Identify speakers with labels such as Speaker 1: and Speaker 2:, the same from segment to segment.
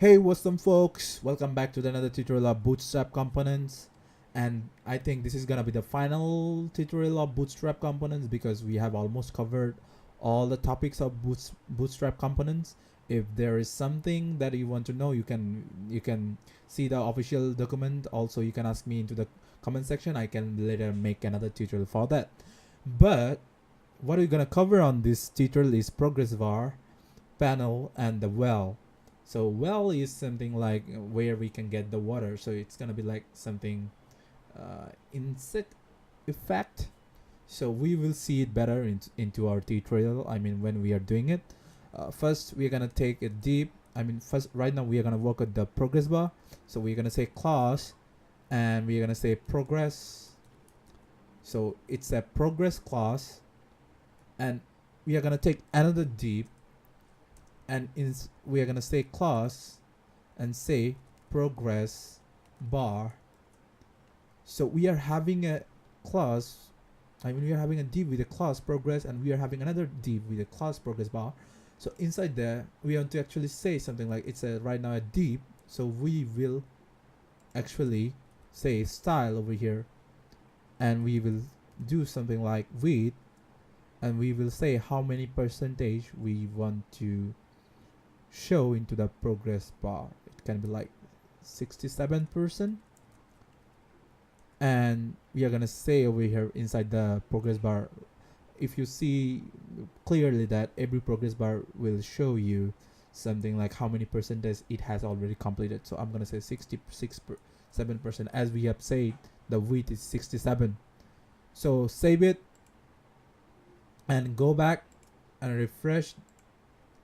Speaker 1: Hey, what's up, folks? Welcome back to another tutorial of Bootstrap components. And I think this is gonna be the final tutorial of Bootstrap components because we have almost covered all the topics of Bootstrap components. If there is something that you want to know, you can see the official document. Also, you can ask me into the comment section. I can later make another tutorial for that. But what we're gonna cover on this tutorial is progress bar, panel, and the well. So well is something like where we can get the water. So it's gonna be like something insect effect. So we will see it better into our tutorial. I mean, when we are doing it, first we're gonna take a deep. I mean, first right now we are gonna work at the progress bar. So we're gonna say class, and we're gonna say progress. So it's a progress class, and we are gonna take another deep, and we are gonna say class and say progress bar. So we are having a class, I mean we are having a div with a class progress, and we are having another div with a class progress bar. So inside there we want to actually say something like it's a right now a div. So we will actually say style over here, and we will do something like width, and we will say how many percentage we want to show into the progress bar. It can be like 67%, and we are gonna say over here inside the progress bar, if you see clearly that every progress bar will show you something like how many percentage it has already completed. So I'm gonna say 67%. As we have said, the width is 67. So save it and go back and refresh,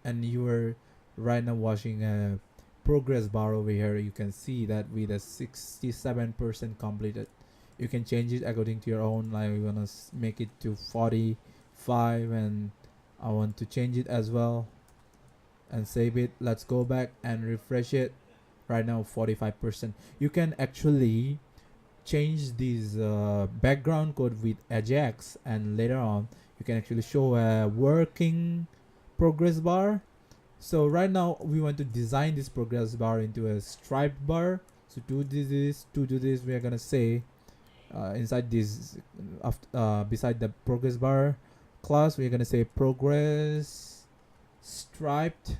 Speaker 1: and you are right now watching a progress bar over here. You can see that with a 67% completed. You can change it according to your own, like we want to make it to 45, and I want to change it as well and save it. Let's go back and refresh it. Right now 45%. You can actually change this background code with Ajax, and later on you can actually show a working progress bar. So right now we want to design this progress bar into a striped bar. So to do this we are gonna say inside this beside the progress bar class, we're gonna say progress striped,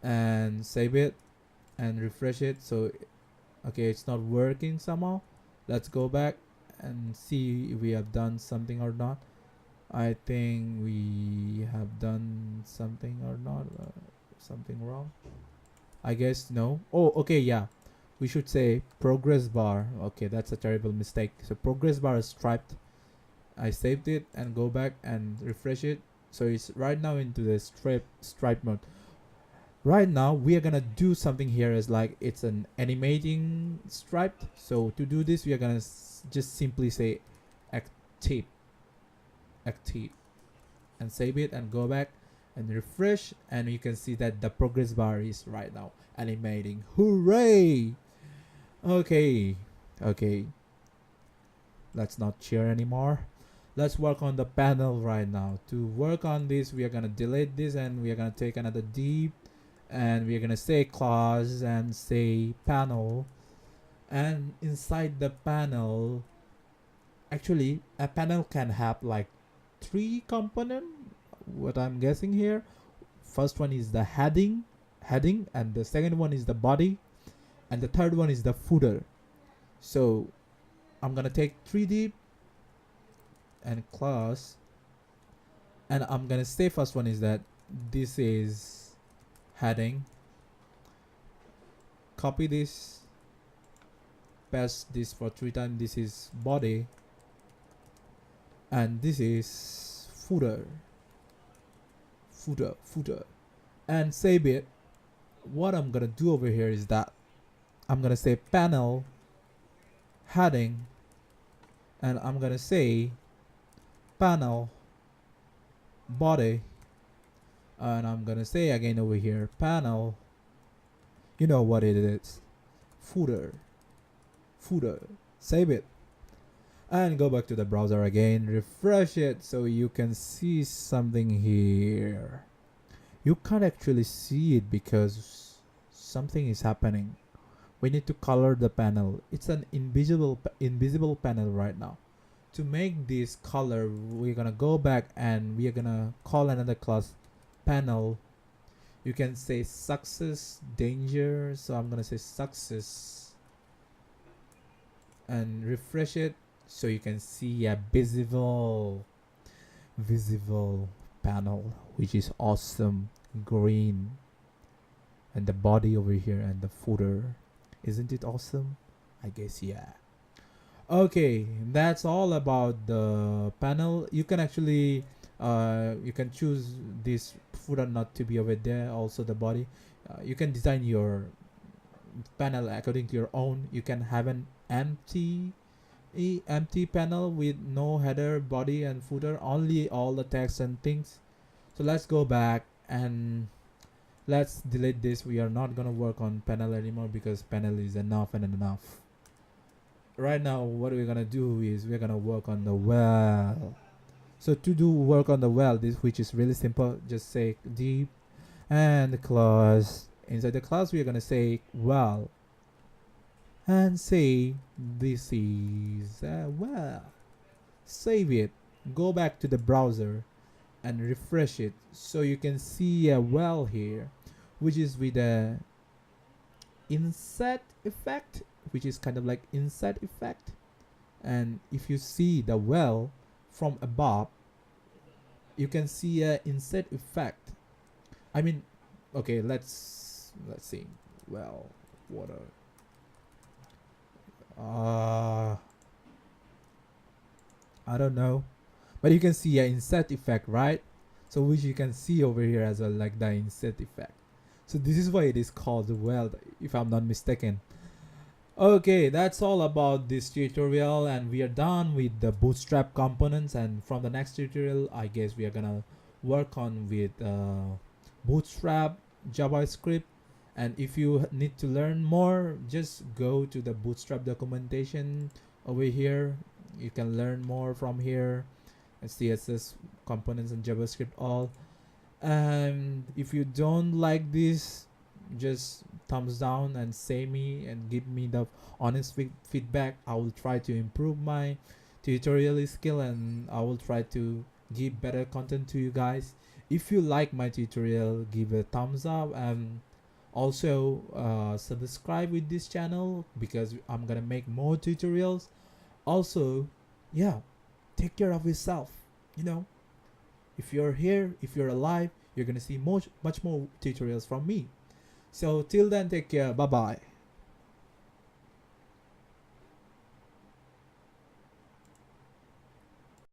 Speaker 1: and save it and refresh it. So okay, it's not working somehow. Let's go back and see if we have done something or not. I think we have done something or not. Something wrong, I guess. No. Oh, okay, yeah, we should say progress bar. Okay, that's a terrible mistake. So progress bar is striped. I saved it and go back and refresh it. So it's right now into the stripe mode. Right now we are gonna do something here is like it's an animating striped. So to do this we are gonna just simply say active, and save it and go back and refresh, and you can see that the progress bar is right now animating. Hooray! Okay, let's not cheer anymore. Let's work on the panel right now. To work on this we are gonna delete this, and we are gonna take another div, and we're gonna say class and say panel, and inside the panel, actually a panel can have like 3 component, what I'm guessing here. First one is the heading, and the second one is the body, and the third one is the footer. So I'm gonna take 3D and class, and I'm gonna say first one is that this is heading, copy this, paste this for 3 times, this is body, and this is footer, and save it. What I'm gonna do over here is that I'm gonna say panel heading, and I'm gonna say panel body, and I'm gonna say again over here panel, you know what it is, footer. Save it and go back to the browser again, refresh it, so you can see something here. You can't actually see it because something is happening. We need to color the panel. It's an invisible panel right now. To make this color, we're gonna go back and we are gonna call another class panel. You can say success danger, so I'm gonna say success and refresh it so you can see a visible panel, which is awesome, green, and the body over here and the footer. Isn't it awesome? I guess, yeah. Okay, that's all about the panel. You can actually you can choose this footer not to be over there, also the body. You can design your panel according to your own. You can have an empty panel with no header, body and footer, only all the text and things. So let's go back and let's delete this. We are not gonna work on panel anymore because panel is enough and enough. Right now what we're gonna do is we're gonna work on the well. So to do work on the well, this which is really simple, just say deep and class. Inside the class we're gonna say well and say this is a well. Save it, go back to the browser and refresh it so you can see a well here, which is with a inset effect, which is kind of like inset effect. And if you see the well from above, you can see a inset effect. I mean, okay, let's see. Well, water. I don't know, but you can see a inset effect, right? So which you can see over here as well, like the inset effect. So this is why it is called well, if I'm not mistaken. Okay, that's all about this tutorial, and we are done with the Bootstrap components. And from the next tutorial, I guess we are gonna work on with Bootstrap, JavaScript. And if you need to learn more, just go to the Bootstrap documentation over here. You can learn more from here, and CSS components and JavaScript all. And if you don't like this, just thumbs down and say me and give me the honest feedback. I will try to improve my tutorial skill, and I will try to give better content to you guys. If you like my tutorial, give a thumbs up, and also subscribe with this channel because I'm gonna make more tutorials. Also, yeah, take care of yourself. You know, if you're here, if you're alive, you're gonna see much more tutorials from me. So till then, take care. Bye bye.